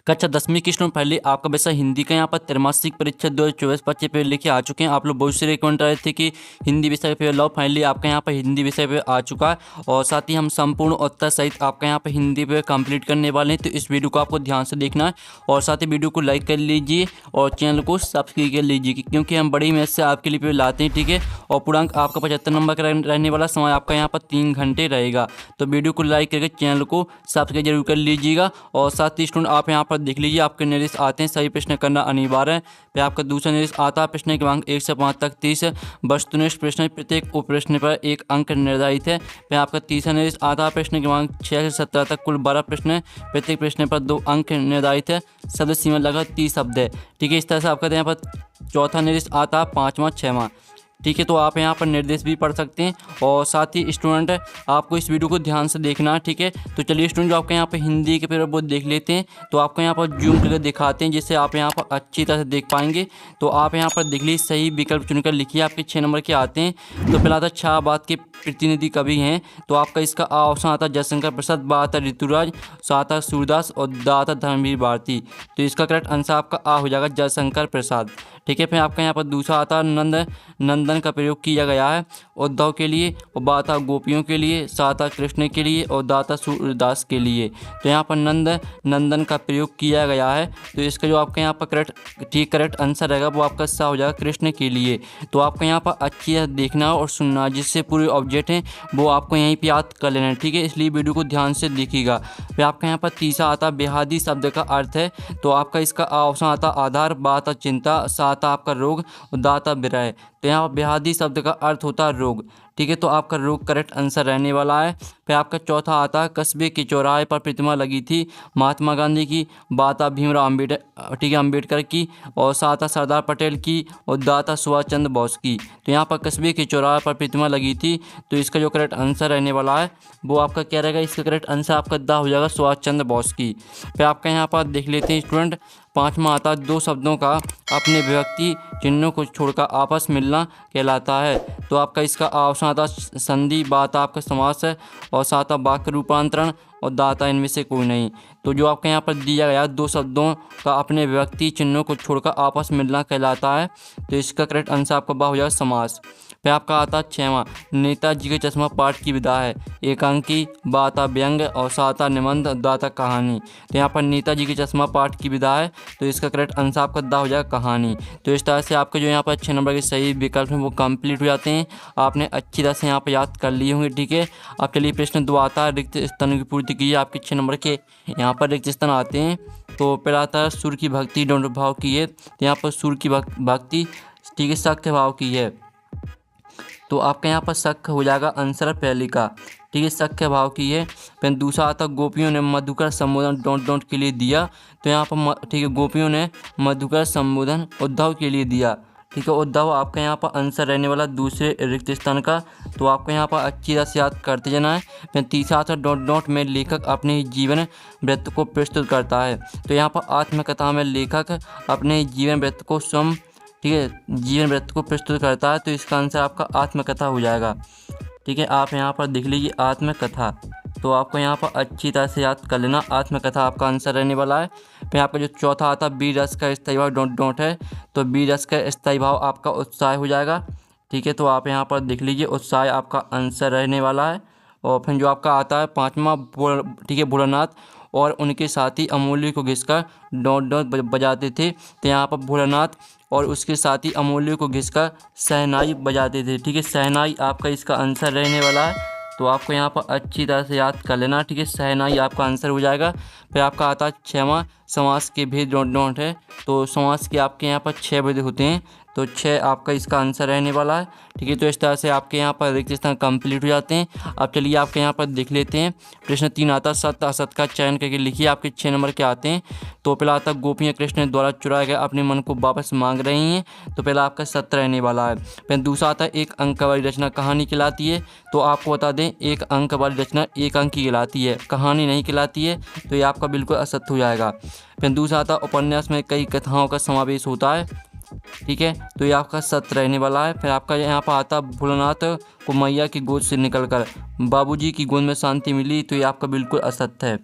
कक्षा 10वीं की स्टूडेंट पहले आपका वैसा हिंदी का यहाँ पर त्रैमासिक परीक्षा 2024-25 पेपर लेके आ चुके हैं। आप लोग बहुत से रिकमेंड रहे थे कि हिंदी विषय पे लाओ, फाइनली आपका यहाँ पर हिंदी विषय पे आ चुका है और साथ ही हम संपूर्ण उत्तर सहित आपका यहाँ पर हिंदी पे कंप्लीट करने वाले हैं। तो इस वीडियो को आपको ध्यान से देखना है और साथ ही वीडियो को लाइक कर लीजिए और चैनल को सब्सक्राइब कर लीजिए क्योंकि हम बड़ी मेहनत से आपके लिए लाते हैं, ठीक है। और पूर्णांक आपका 75 नंबर का रहने वाला, समय आपका यहाँ पर 3 घंटे रहेगा। तो वीडियो को लाइक करके चैनल को सब्सक्राइब जरूर कर लीजिएगा। और साथ ही स्टूडेंट आप यहाँ पर देख लीजिए, आपके निर्देश आते हैं सही प्रश्न करना अनिवार्य है। फिर आपका दूसरा निर्देश आता है प्रश्न क्रमांक 1 से 5 तक 30 वस्तुनिष्ठ प्रश्न, प्रत्येक उप प्रश्न पर 1 अंक निर्धारित है। फिर आपका तीसरा निर्देश आता है प्रश्न क्रमांक 6 से 17 तक कुल 12 प्रश्न, प्रत्येक प्रश्न पर 2 अंक निर्धारित है। शब्द सीमा लगभग 30 शब्द है, ठीक है। इस तरह से आपका यहाँ पर चौथा निर्देश आता है 5वां 6वां, ठीक है। तो आप यहाँ पर निर्देश भी पढ़ सकते हैं और साथ ही स्टूडेंट आपको इस वीडियो को ध्यान से देखना है, ठीक है। तो चलिए स्टूडेंट, जो आपके यहाँ पर हिंदी के पेपर वो देख लेते हैं। तो आपको यहाँ पर जूम करके दिखाते हैं जिससे आप यहाँ पर अच्छी तरह से देख पाएंगे। तो आप यहाँ पर देख लीजिए, सही विकल्प चुनकर लिखिए। आपके 6 नंबर के आते हैं। तो पहला आता शाहबाद के प्रतिनिधि कवि हैं, तो आपका इसका ऑप्शन आता जयशंकर प्रसाद, बा आता ऋतुराज, सा आता सूरदास और दा आता धर्मवीर भारती। तो इसका करेक्ट आंसर आपका आ हो जाएगा जयशंकर प्रसाद, ठीक है। फिर आपका यहाँ पर दूसरा आता नंदन का प्रयोग किया गया है उद्धव के लिए, और बा आता गोपियों के लिए, सा आता कृष्ण के लिए और दा आता सूरदास के लिए। तो यहाँ पर नंदन का प्रयोग किया गया है। तो इसका जो आपका यहाँ पर करेक्ट आंसर रहेगा वो आपका सा हो जाएगा कृष्ण के लिए। तो आपको यहाँ पर अच्छी तरह देखना और सुनना, जिससे पूरे ऑब्जेक्ट हैं वो आपको यहीं पे याद कर लेना है, ठीक है। इसलिए वीडियो को ध्यान से देखिएगा। फिर आपका यहाँ पर तीसरा आता बेहादी शब्द का अर्थ है। तो आपका इसका ऑप्शन आता आधार, बा आता चिंता, सा आता आपका रोग और दा आता विरह। तो यहाँ पर बेहादी शब्द का अर्थ होता है रोग, ठीक है। तो आपका रोग करेक्ट आंसर रहने वाला है। फिर आपका चौथा आता है कस्बे के चौराहे पर प्रतिमा लगी थी महात्मा गांधी की, बा आता भीमराव अम्बेडकर, ठीक है, अम्बेडकर की, और सा आता सरदार पटेल की और दा आता सुभाष चंद्र बोस की। तो यहाँ पर कस्बे के चौराहे पर प्रतिमा लगी थी। तो इसका जो करेक्ट आंसर रहने वाला है वो आपका क्या रहेगा, इसका करेक्ट आंसर आपका दा हो जाएगा सुभाष चंद्र बोस की। फिर आपका यहाँ पर देख लेते हैं स्टूडेंट, 5वां आता दो शब्दों का अपने विभक्ति चिन्हों को छोड़कर आपस मिलना कहलाता है। तो आपका इसका ऑप्शन आता संधि, बा आता आपका समास है, और सा आता वाक्य रूपांतरण और दा आता इनमें से कोई नहीं। तो जो आपके यहाँ पर दिया गया 2 शब्दों का अपने विभक्ति चिन्हों को छोड़कर आपस मिलना कहलाता है। तो इसका करेक्ट आंसर आपका बा हो जाएगा समास। फिर आपका आता 6वां नेताजी के चश्मा पाठ की विधा है, एकांकी, बा आता व्यंग और सा आता निबंध, दा आता कहानी। तो यहाँ पर नेताजी के चश्मा पाठ की विधा है। तो इसका करेक्ट आंसर आपका दा हो जाएगा कहानी। तो इस तरह से आपके जो यहाँ पर 6 नंबर के सही विकल्प हैं वो कंप्लीट हो जाते हैं। आपने अच्छी तरह से यहाँ पर याद कर लिए होंगे, ठीक है। अब चलिए प्रश्न 2 आता है रिक्त स्थानों की पूर्ति कीजिए। आपके 6 नंबर के यहाँ पर रिक्त स्थान आते हैं। तो पहला आता है सूर्य की भक्ति दंड भाव की है। तो यहाँ पर सूर्य की भक्ति, ठीक है, सख्य भाव की है। तो आपका यहाँ पर सख्य हो जाएगा आंसर पहले का, ठीक है, सख्य भाव की है। फिर दूसरा आता गोपियों ने मधुकर संबोधन डोंट के लिए दिया। तो यहाँ पर ठीक है, गोपियों ने मधुकर संबोधन उद्धव के लिए दिया, ठीक है। उद्धव आपका यहाँ पर आंसर रहने वाला दूसरे रिक्त स्थान का। तो आपको यहाँ पर अच्छी तरह से याद करते जाना है। फिर तीसरा आता डॉट में लेखक अपने जीवन वृत्त को प्रस्तुत करता है। तो यहाँ पर आत्मकथा में लेखक अपने जीवन वृत्त को स्वयं, ठीक है, जीवन वृत्त को प्रस्तुत करता है। तो इसका आंसर आपका आत्मकथा हो जाएगा, ठीक है। आप यहाँ पर देख लीजिए आत्मकथा। तो आपको यहाँ पर अच्छी तरह से याद कर लेना, आत्मकथा आपका आंसर रहने वाला है। फिर आपका जो चौथा आता वीर रस का स्थायी भाव डोंट है। तो वीर रस का स्थायी भाव आपका उत्साह हो जाएगा, ठीक है। तो आप यहाँ पर देख लीजिए उत्साह आपका आंसर रहने वाला है। और फिर जो आपका आता है 5वां, ठीक है, भोलानाथ और उनके साथी अमूल्य को घिसकर डोंट बजाते थे। तो यहाँ पर भोलानाथ और उसके साथी अमूल्य को घिसकर शहनाई बजाते थे, ठीक है। शहनाई आपका इसका आंसर रहने वाला है। तो आपको यहाँ पर अच्छी तरह से याद कर लेना, ठीक है, शहनाई आपका आंसर हो जाएगा। फिर आपका आता 6वां समास के भेद डोंट है। तो समास के आपके यहाँ पर 6 भेद होते हैं। तो 6 आपका इसका आंसर रहने वाला है, ठीक है। तो इस तरह से आपके यहाँ पर रिक्त स्थान कंप्लीट हो जाते हैं। अब चलिए आपके यहाँ पर देख लेते हैं प्रश्न 3 आता सत्य असत का चयन करके लिखिए। आपके 6 नंबर के आते हैं। तो पहला आता गोपियाँ कृष्ण द्वारा चुराए गए अपने मन को वापस मांग रही हैं। तो पहला आपका सत्य रहने वाला है। फिर दूसरा आता एक अंक वाली रचना कहानी कहलाती है। तो आपको बता दें 1 अंक वाली रचना 1 अंक की कहलाती है, कहानी नहीं कहलाती है। तो ये आपका बिल्कुल असत्य हो जाएगा। फिर दूसरा आता उपन्यास में कई कथाओं का समावेश होता है, ठीक है। तो ये आपका सत्य रहने वाला है। फिर आपका यहाँ पर आता भोलानाथ को मैया की गोद से निकलकर बाबूजी की गोद में शांति मिली। तो ये आपका बिल्कुल असत्य है,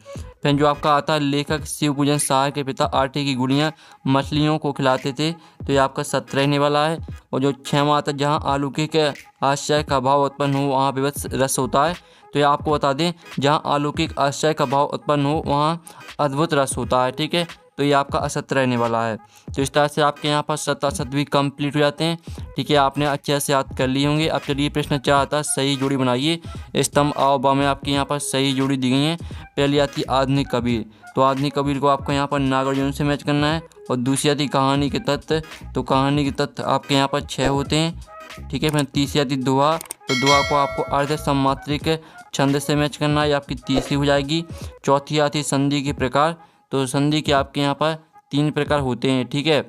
फिर जो आपका आता है लेखक शिव पूजन शाह के पिता आटे की गुड़ियाँ मछलियों को खिलाते थे, तो ये आपका 7 रहने वाला है। और जो 6वां आता है जहाँ अलौकिक के आश्चर्य का भाव उत्पन्न हो वहाँ विभत्स रस होता है, तो ये आपको बता दें जहाँ अलौकिक आश्चर्य का भाव उत्पन्न हो वहाँ अद्भुत रस होता है। ठीक है, तो ये आपका असत्य रहने वाला है। तो इस तरह से आपके यहाँ पर सत्य असत्य भी कंप्लीट हो जाते हैं। ठीक है, आपने अच्छे से याद कर लिए होंगे। अब चलिए प्रश्न 4 आता है सही जोड़ी बनाइए। स्तंभ आओ बा में आपके यहाँ पर सही जोड़ी दी गई है। पहली आती है आधुनिक कबीर, तो आधुनिक कबीर को आपको यहाँ पर नागार्जुन से मैच करना है। और दूसरी आती कहानी के तत्व, तो कहानी के तत्व आपके यहाँ पर 6 होते हैं। ठीक है, फिर तीसरी आती दोहा, तो दोहा को आपको अर्ध सम्मात्रिक छंद से मैच करना है, आपकी तीसरी हो जाएगी। चौथी आती है संधि के प्रकार, तो संधि के आपके यहाँ पर 3 प्रकार होते हैं। ठीक है,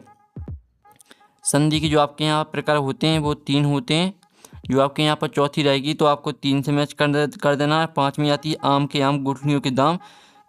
संधि के जो आपके यहाँ प्रकार होते हैं वो 3 होते हैं। जो आपके यहाँ पर चौथी रहेगी तो आपको 3 से मैच कर देना है। 5वीं आती है आम के आम गुठलियों के दाम,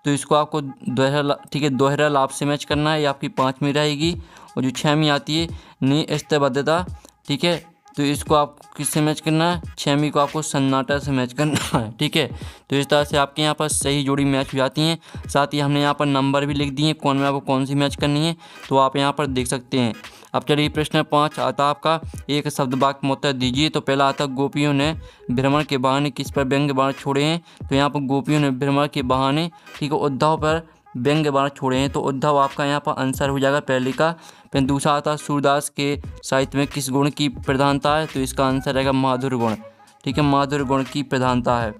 तो इसको आपको दोहरा लाभ से मैच करना है, ये आपकी 5वीं रहेगी। और जो 6वीं आती है निस्तबद्धता, ठीक है, तो इसको आपको किससे मैच करना है, 6वीं को आपको सन्नाटा से मैच करना है। ठीक है, तो इस तरह से आपके यहाँ पर सही जोड़ी मैच हो जाती हैं। साथ ही हमने यहाँ पर नंबर भी लिख दिए कौन में आपको कौन सी मैच करनी है, तो आप यहाँ पर देख सकते हैं। अब चलिए प्रश्न 5 आता आपका एक शब्द वाक्य में उत्तर दीजिए। तो पहला आता गोपियों ने भ्रमण के बहाने किस पर व्यंग्य बाण छोड़े हैं, तो यहाँ पर गोपियों ने भ्रमण के बहाने, ठीक है, उद्धव पर व्यंग्य बाण छोड़े हैं, तो उद्धव आपका यहाँ पर आंसर हो जाएगा पहले का। फिर दूसरा आता सूरदास के साहित्य में किस गुण की प्रधानता है, तो इसका आंसर रहेगा माधुर्य गुण। ठीक है, माधुर्य गुण की प्रधानता है,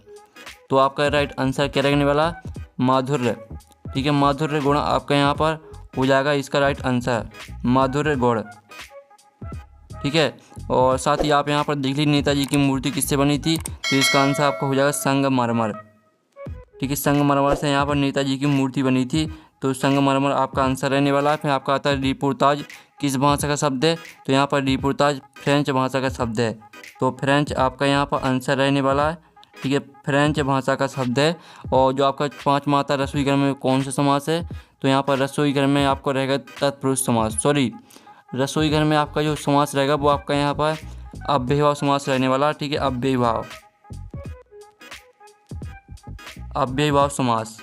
तो आपका राइट आंसर क्या रहने वाला, माधुर्य। ठीक है, माधुर्य गुण आपका यहाँ पर हो जाएगा इसका राइट आंसर, माधुर्य गुण। ठीक है, और साथ ही आप यहाँ पर देख लीजिए नेताजी की मूर्ति किससे बनी थी, तो इसका आंसर आपका हो जाएगा संगमरमर। ठीक है, संगमरमर से यहाँ पर नेताजी की मूर्ति बनी थी, तो संगमरमर आपका आंसर रहने वाला है। फिर आपका आता है रिपोर्ताज किस भाषा का शब्द है, तो यहाँ पर रिपोर्ताज फ्रेंच भाषा का शब्द है, तो फ्रेंच आपका यहाँ पर आंसर रहने वाला है। ठीक है, फ्रेंच भाषा का शब्द है। और जो आपका 5वां आता रसोई घर में कौन सा समास है, तो यहाँ पर रसोई घर में आपको रहेगा तत्पुरुष समास, सॉरी रसोई घर में आपका जो समास रहेगा वो आपका यहाँ पर अव्ययभाव समास रहने वाला। ठीक है, अव्ययभाव समास।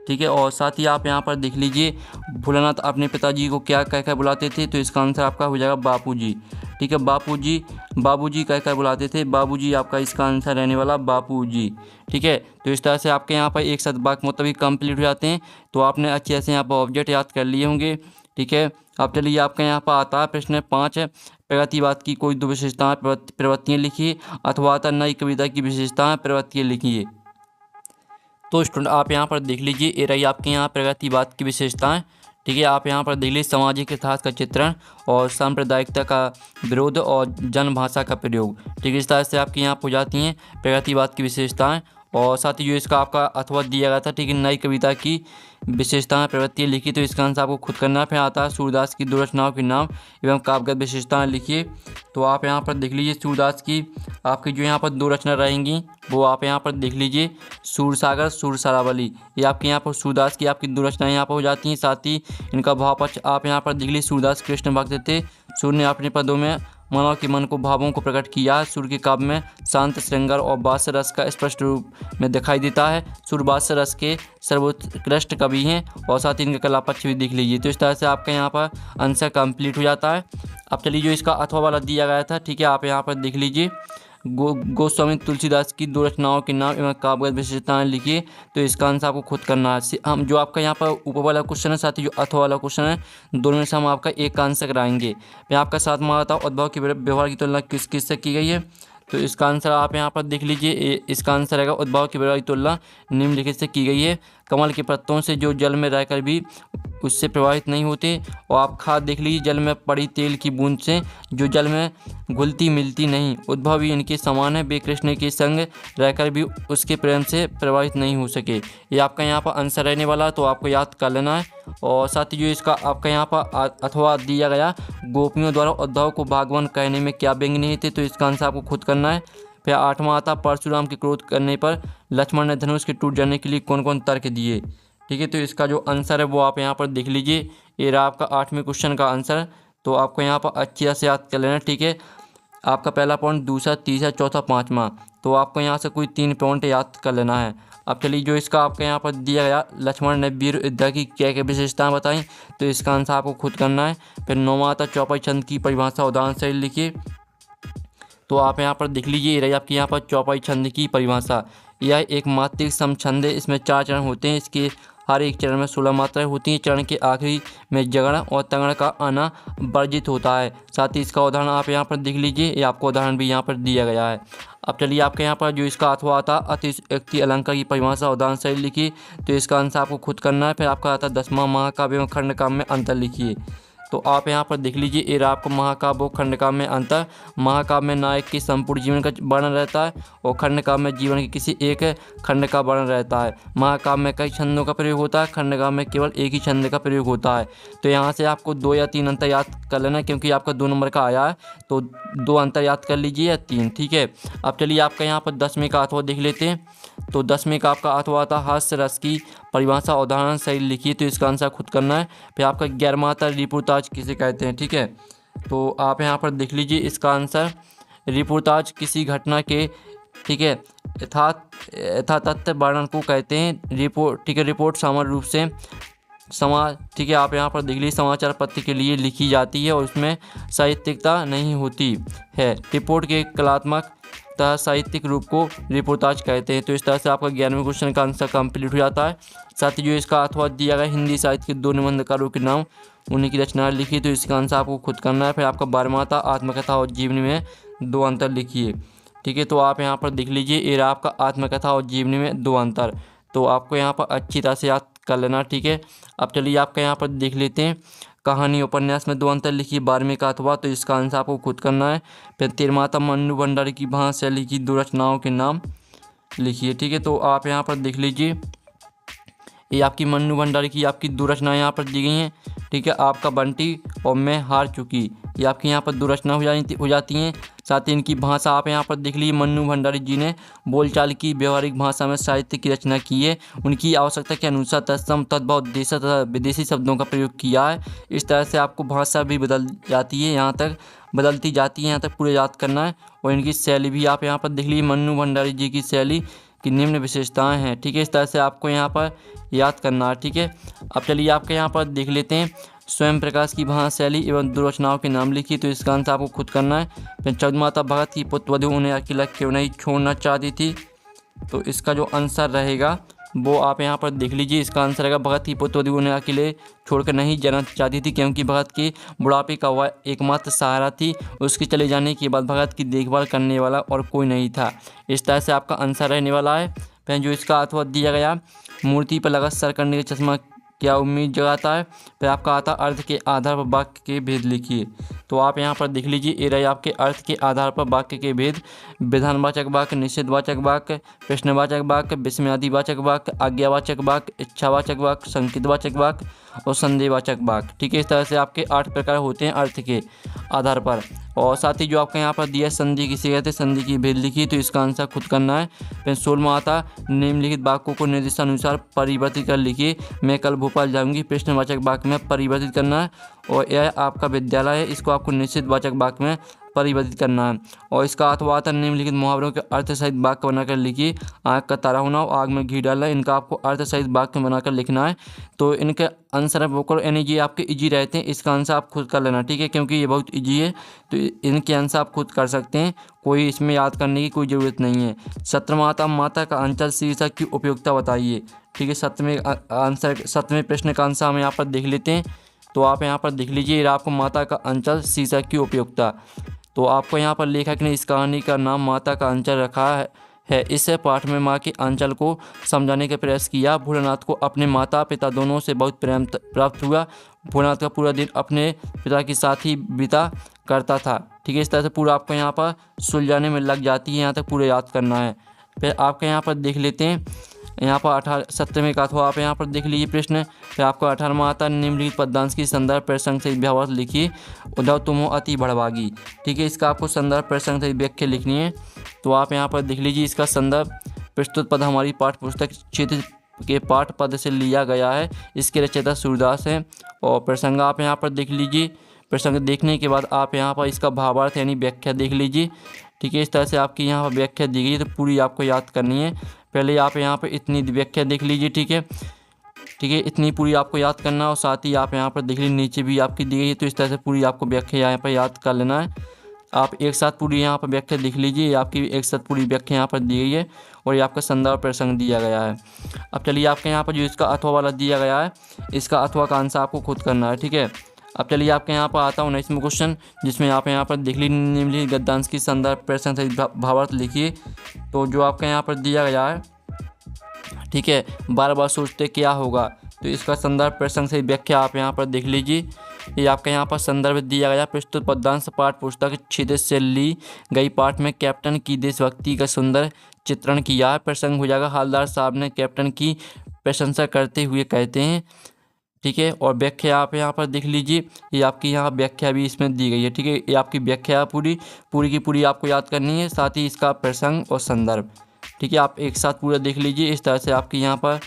ठीक है, और साथ ही आप यहाँ पर देख लीजिए भोलानाथ अपने पिताजी को क्या कहकर बुलाते थे, तो इसका आंसर आपका हो जाएगा बापूजी। ठीक है, बाबूजी कहकर बुलाते थे, बाबूजी आपका इसका आंसर रहने वाला बापूजी। ठीक है, तो इस तरह से आपके यहाँ पर एक शब्द वाक्य मतलब कंप्लीट हो जाते हैं। तो आपने अच्छे से यहाँ पर ऑब्जेक्ट याद कर लिए होंगे। ठीक है, अब चलिए आपके यहाँ पर आता है प्रश्न 5 है प्रगतिवाद की कोई 2 विशेषताएं प्रवृत्तियाँ लिखिए, अथवा आता नई कविता की विशेषताएं प्रवृत्तियाँ लिखिए। तो स्टूडेंट आप यहाँ पर देख लीजिए ये रही आपके यहाँ प्रगतिवाद की विशेषताएं। ठीक है, आप यहाँ पर देख लीजिए सामाजिक इतिहास का चित्रण और सांप्रदायिकता का विरोध और जनभाषा का प्रयोग। ठीक है, इस तरह से आपकी यहाँ हो जाती हैं प्रगतिवाद की विशेषताएं। और साथ ही जो इसका आपका अथवा दिया गया था, ठीक है, नई कविता की विशेषताएं प्रवृत्तियाँ लिखी, तो इसका आंसर आपको खुद करना है। फिर आता है सूरदास की 2 रचनाओं के नाम एवं काव्यगत विशेषताएं लिखिए। तो आप यहाँ पर देख लीजिए सूरदास की आपकी जो यहाँ पर 2 रचना रहेंगी वो आप यहाँ पर देख लीजिए सूरसागर सूरसरावली, ये आपके यहाँ पर सूरदास की आपकी 2 रचनाएं यहाँ पर हो जाती हैं। साथ ही इनका भाव पक्ष आप यहाँ पर देख लीजिए सूरदास कृष्ण भक्त थे, सूर्य ने अपने पदों में मानव के मन को भावों को प्रकट किया। सूर्य के काव्य में शांत श्रृंगार और बास्य रस का स्पष्ट रूप में दिखाई देता है। सूर्य बास्य रस के सर्वोत्कृष्ट कवि हैं और साथ ही इनका कला पक्ष भी देख लीजिए। तो इस तरह से आपका यहाँ पर आंसर कंप्लीट हो जाता है। अब चलिए जो इसका अथवा वाला दिया गया था, ठीक है, आप यहाँ पर देख लीजिए गोस्वामी तुलसीदास की 2 रचनाओं के नाम एवं काव्यगत विशेषताएं लिखिए, तो इसका आंसर आपको खुद करना है। हम जो आपका यहाँ पर ऊपर वाला क्वेश्चन है साथ ही जो अथवा वाला क्वेश्चन है, दोनों में से हम आपका एक का आंसर कराएंगे। फिर आपका 7वां आता उद्भव के व्यवहार की तुलना किस किस से की गई है, तो इसका आंसर आप यहाँ पर देख लीजिए। इसका आंसर रहेगा उद्भव की व्यवहार की तुलना निम्नलिखित से की गई है। कमल के पत्तों से जो जल में रहकर भी उससे प्रभावित नहीं होते, और आप खाद देख लीजिए जल में पड़ी तेल की बूंद से जो जल में घुलती मिलती नहीं। उद्भव भी इनके समान है, वे कृष्ण के संग रहकर भी उसके प्रेम से प्रभावित नहीं हो सके। ये आपका यहाँ पर आंसर रहने वाला, तो आपको याद कर लेना है। और साथ ही जो इसका आपका यहाँ पर अथवा दिया गया गोपियों द्वारा उद्धव को भगवान कहने में क्या व्यंग्य नहीं थे, तो इसका आंसर आपको खुद करना है। फिर 8वां आता परशुराम के क्रोध करने पर लक्ष्मण ने धनुष के टूट जाने के लिए कौन कौन तर्क दिए। ठीक है, तो इसका जो आंसर है वो आप यहाँ पर देख लीजिए। ये रहा आपका 8वें क्वेश्चन का आंसर, तो आपको यहाँ पर अच्छे से याद कर लेना। ठीक है, आपका पहला पॉइंट, दूसरा, तीसरा, चौथा, 5वां, तो आपको यहाँ से कोई 3 पॉइंट याद कर लेना है। अब चलिए जो इसका आपके यहाँ पर दिया गया, लक्ष्मण ने वीर युद्ध की क्या क्या विशेषताएं बताई, तो इसका आंसर आपको खुद करना है। फिर 9वां आता चौपाई छंद की परिभाषा, उदाहरण सही लिखिए। तो आप यहाँ पर देख लीजिए, ये रही आपकी यहाँ पर चौपाई छंद की परिभाषा। यह एक मात्रिक सम छंद है, इसमें 4 चरण होते हैं। इसके हर एक चरण में 16 मात्राएं होती हैं। चरण के आखिरी में जगड़ और तगड़ का आना वर्जित होता है। साथ ही इसका उदाहरण आप यहाँ पर देख लीजिए, ये आपको उदाहरण भी यहाँ पर दिया गया है। अब चलिए आपके यहाँ पर जो इसका अथवा आता अतिशयोक्ति अलंकार की परिभाषा, उदाहरण सही लिखिए। तो इसका आंसर आपको खुद करना है। फिर आपका आता 10वां महाकाव्य एवं खंडकाव्य में अंतर लिखिए। तो आप यहाँ पर देख लीजिए, ये आपको महाकाव्य और खंडकाव्य में अंतर। महाकाव्य में नायक के संपूर्ण जीवन का वर्णन रहता है और खंडकाव्य में जीवन के किसी एक खंड का वर्णन रहता है। महाकाव्य में कई छंदों का प्रयोग होता है, खंडकाव्य में केवल एक ही छंद का प्रयोग होता है। तो यहाँ से आपको 2 या 3 अंतर याद कर लेना, क्योंकि आपका 2 नंबर का आया है, तो 2 अंतर याद कर लीजिए या 3, ठीक है। अब चलिए आपका यहाँ पर 10वें का अथवा देख लेते हैं। तो 10वें का आपका अथवा आता हास्य रस की परिभाषा, उदाहरण सही लिखिए। तो इसका आंसर खुद करना है। फिर आपका 11वां आता रिपोर्टाज किसे कहते हैं, ठीक है। तो आप यहाँ पर देख लीजिए, इसका आंसर रिपोर्टाज किसी घटना के, ठीक है, यथातथ्य वर्णन को कहते हैं। रिपोर्ट, ठीक है, रिपोर्ट सामान्य रूप से ठीक है, आप यहाँ पर देख लीजिए, समाचार पत्र के लिए लिखी जाती है और उसमें साहित्यिकता नहीं होती है। रिपोर्ट के कलात्मक तथा साहित्यिक रूप को रिपोर्टाज कहते हैं। तो इस तरह से आपका 11वें क्वेश्चन का आंसर कंप्लीट हो जाता है। साथ ही जो इसका अथवा दिया गया, हिंदी साहित्य के 2 निबंधकारों के नाम, उन्हीं की रचना लिखी। तो इसका आंसर आपको खुद करना है। फिर आपका 12वां था आत्मकथा और जीवनी में 2 अंतर लिखिए, ठीक है। तो आप यहाँ पर देख लीजिए, ये आपका आत्मकथा और जीवनी में 2 अंतर, तो आपको यहाँ पर अच्छी तरह से याद कर लेना, ठीक है। अब चलिए आपका यहाँ पर देख लेते हैं, कहानी उपन्यास में 2 अंतर लिखिए, 12वें का अथवा। तो इसका आंसर आपको खुद करना है। फिर 13वां था मन्नू भंडारी की भाषा शैली की 2 रचनाओं के नाम लिखिए, ठीक है। तो आप यहाँ पर देख लीजिए, ये आपकी मन्नू भंडारी की आपकी 2 रचनाएँ यहाँ पर दी गई हैं, ठीक है। आपका बंटी और मैं हार चुकी, ये आपकी यहाँ पर 2 रचना हो जाती हैं। साथ ही इनकी भाषा आप यहाँ पर देख लीजिए, मन्नू भंडारी जी ने बोलचाल की व्यवहारिक भाषा में साहित्य की रचना की है। उनकी आवश्यकता के अनुसार तत्सम तद्भव देशी तथा विदेशी शब्दों का प्रयोग किया है। इस तरह से आपको भाषा भी बदल जाती है, यहाँ तक बदलती जाती है, यहाँ तक पूरे याद करना है। और इनकी शैली भी आप यहाँ पर देख लीजिए, मन्नू भंडारी जी की शैली की निम्न विशेषताएं हैं, ठीक है। इस तरह से आपको यहाँ पर याद करना है, ठीक है। अब चलिए आपके यहाँ पर देख लेते हैं, स्वयं प्रकाश की भाषा शैली एवं 2 रचनाओं के नाम लिखिए। तो इसका आंसर आपको खुद करना है। फिर 14वां था भगत की पुत्रवधू उन्हें अकेला क्यों नहीं छोड़ना चाहती थी। तो इसका जो आंसर रहेगा वो आप यहाँ पर देख लीजिए, इसका आंसर रहेगा भगत की पुत्रवधू उन्हें अकेले छोड़कर नहीं जाना चाहती थी, क्योंकि भगत के बुढ़ापे का वह एकमात्र सहारा थी। उसके चले जाने के बाद भगत की देखभाल करने वाला और कोई नहीं था। इस तरह से आपका आंसर रहने वाला है। फिर जो इसका अथवा दिया गया, मूर्ति पर लगा सर करने का चश्मा क्या उम्मीद जगाता है। फिर आपका आता अर्थ के आधार पर वाक्य के भेद लिखिए। तो आप यहाँ पर देख लीजिए, ये रहे आपके अर्थ के आधार पर वाक्य के भेद, विधानवाचक वाक्य, निषेधवाचक वाक्य, प्रश्नवाचक वाक्य, विस्मयादिवाचक वाक्य, आज्ञावाचक वाक्य, इच्छावाचक वाक्य, संकेतवाचक वाक्य और संदेहवाचक वाक्य, ठीक है। इस तरह से आपके 8 प्रकार होते हैं अर्थ के आधार पर। और साथ ही जो आपका यहाँ पर दिया संधि किसे कहते हैं, संधि की भेद लिखिए। तो इसका आंसर खुद करना है। फिर 16वां आता निम्नलिखित वाक्यों को निर्देशानुसार परिवर्तित कर लिखिए। मैं कल भोपाल जाऊंगी, प्रश्नवाचक वाक्य में परिवर्तित करना है। और यह आपका विद्यालय है, इसको आपको निषेधवाचक वाक्य में परिवर्तित करना है। और इसका अथवा आता निम्नलिखित मुहावरों के अर्थ सहित वाक्य बनाकर लिखिए। आग का तारा होना और आग में घी डालना, इनका आपको अर्थ सहित वाक्य बनाकर लिखना है। तो इनके आंसर वोकल यानी ये आपके इजी रहते हैं, इसका आंसर आप खुद कर लेना, ठीक है, क्योंकि ये बहुत इजी है। तो इनके आंसर आप खुद कर सकते हैं, कोई इसमें याद करने की कोई ज़रूरत नहीं है। 17वां आता माता का अंचल शीर्षक की उपयोगिता बताइए, ठीक है। 7वें प्रश्न का आंसर हम यहाँ पर देख लेते हैं। तो आप यहाँ पर देख लीजिए, आपको माता का अंचल शीर्षक की उपयोगिता। तो आपको यहाँ पर लेखक ने इस कहानी का नाम माता का अंचल रखा है। इस पाठ में माँ के अंचल को समझाने का प्रयास किया। भोलानाथ को अपने माता पिता दोनों से बहुत प्रेम प्राप्त हुआ। भोलानाथ का पूरा दिन अपने पिता के साथ ही बीता करता था, ठीक है। इस तरह से पूरा आपको यहाँ पर सुलझाने में लग जाती है, यहाँ तक पूरे याद करना है। फिर आपके यहाँ पर देख लेते हैं, यहाँ पर 17वें का अथवा आप यहाँ पर देख लीजिए प्रश्न। फिर आपको 18वां आता निम्नलिखित पदयांश की संदर्भ प्रसंग से व्यवहार लिखिए। उद्धव तुम हो अति बड़भागी, ठीक है। इसका आपको संदर्भ प्रसंग से व्याख्या लिखनी है। तो आप यहाँ पर देख लीजिए, इसका संदर्भ प्रस्तुत पद हमारी पाठ्य पुस्तक क्षेत्र के पाठ पद से लिया गया है। इसके रचयिता सूरदास है। और प्रसंग आप यहाँ पर देख लीजिए। प्रसंग देखने के बाद आप यहाँ पर इसका भावार्थ यानी व्याख्या देख लीजिए, ठीक है। इस तरह से आपकी यहाँ पर व्याख्या दी गई है, तो पूरी आपको याद करनी है। पहले आप यहाँ पर इतनी व्याख्या देख लीजिए। ठीक है, ठीक है, इतनी पूरी आपको याद करना। और साथ ही आप यहाँ पर देख लीजिए नीचे भी आपकी दी गई है, तो इस तरह से पूरी आपको व्याख्या यहाँ पर याद कर लेना है। आप एक साथ पूरी यहाँ पर व्याख्या लिख लीजिए। आपकी एक साथ पूरी व्याख्या यहाँ पर दी गई है और ये आपका संदर्भ प्रसंग दिया गया है। अब चलिए आपके यहाँ पर जो इसका अथवा वाला दिया गया है, इसका अथवा का आंसर आपको खुद करना है। ठीक है, अब चलिए आपके यहाँ पर आता है 19वां क्वेश्चन, जिसमें आप यहाँ पर देख लीजिए निम्नलिखित गद्यांश की संदर्भ प्रसंग सहित भावार्थ लिखिए। तो जो आपका यहाँ पर दिया गया है, ठीक है, बार बार सोचते क्या होगा, तो इसका संदर्भ प्रसंग से व्याख्या आप यहाँ पर देख लीजिए। ये आपका यहाँ पर संदर्भ दिया गया, प्रस्तुत पद्यांश पाठ पुस्तक क्षितिज से ली गई पाठ में कैप्टन की देशभक्ति का सुंदर चित्रण किया है। प्रसंग हो जाएगा, हालदार साहब ने कैप्टन की प्रशंसा करते हुए कहते हैं। ठीक है, और व्याख्या आप यहाँ पर देख लीजिए, ये आपकी यहाँ व्याख्या भी इसमें दी गई है। ठीक है, ये आपकी व्याख्या पूरी की पूरी आपको याद करनी है, साथ ही इसका प्रसंग और संदर्भ। ठीक है, आप एक साथ पूरा देख लीजिए। इस तरह से आपकी यहाँ पर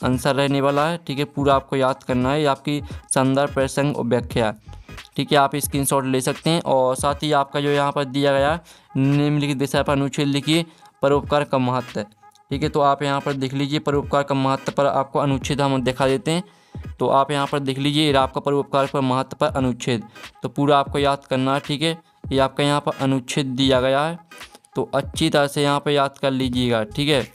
आंसर रहने वाला है। ठीक है, पूरा आपको याद करना है, ये आपकी संदर्भ प्रसंग और व्याख्या। ठीक है, आप स्क्रीनशॉट ले सकते हैं। और साथ ही आपका जो यहाँ पर दिया गया निम्नलिखित विषय पर अनुच्छेद लिखिए, परोपकार का महत्व। ठीक है, तो आप यहाँ पर देख लीजिए, परोपकार का महत्व पर आपको अनुच्छेद हम दिखा देते हैं। तो आप यहाँ पर देख लीजिए, ये आपका परोपकार पर महत्व पर अनुच्छेद, तो पूरा आपको याद करना है। ठीक है, ये आपका यहाँ पर अनुच्छेद दिया गया है, तो अच्छी तरह से यहाँ पर याद कर लीजिएगा। ठीक है,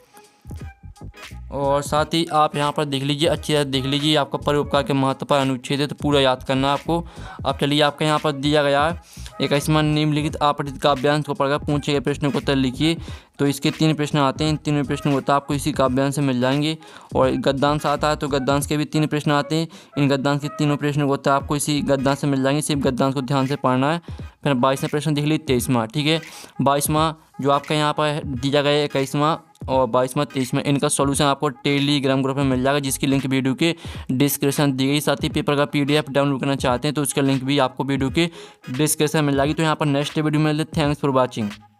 और साथ ही आप यहाँ पर देख लीजिए, अच्छी तरह देख लीजिए, आपका परोपकार के महत्व पर अनुच्छेद है, तो पूरा याद करना है आपको। अब चलिए आपका यहाँ पर दिया गया है 21वां निम्नलिखित आपठित काव्यांश को पढ़कर पूछे गए प्रश्नों को उत्तर लिखिए। तो इसके 3 प्रश्न आते हैं, इन 3 प्रश्नों को आपको इसी काव्यांश से मिल जाएंगे। और गद्यांश आता है, तो गद्यांश के भी 3 प्रश्न आते हैं, इन गद्यांश के तीनों प्रश्नों को उत्तर आपको इसी गद्यांश से मिल जाएंगे, सिर्फ गद्यांश को ध्यान से पढ़ना है। फिर 22वां प्रश्न देख लीजिए, 23वां। ठीक है, 22वां जो आपका यहाँ पर दिया गया है, 21वां और 22वां 23वां, इनका सॉल्यूशन आपको टेलीग्राम ग्रुप में मिल जाएगा, जिसकी लिंक वीडियो के डिस्क्रिप्शन दी गई। साथ ही पेपर का PDF डाउनलोड करना चाहते हैं तो उसका लिंक भी आपको वीडियो के डिस्क्रिप्शन में मिल जाएगी। तो यहाँ पर नेक्स्ट वीडियो में मिलते। Thanks for watching.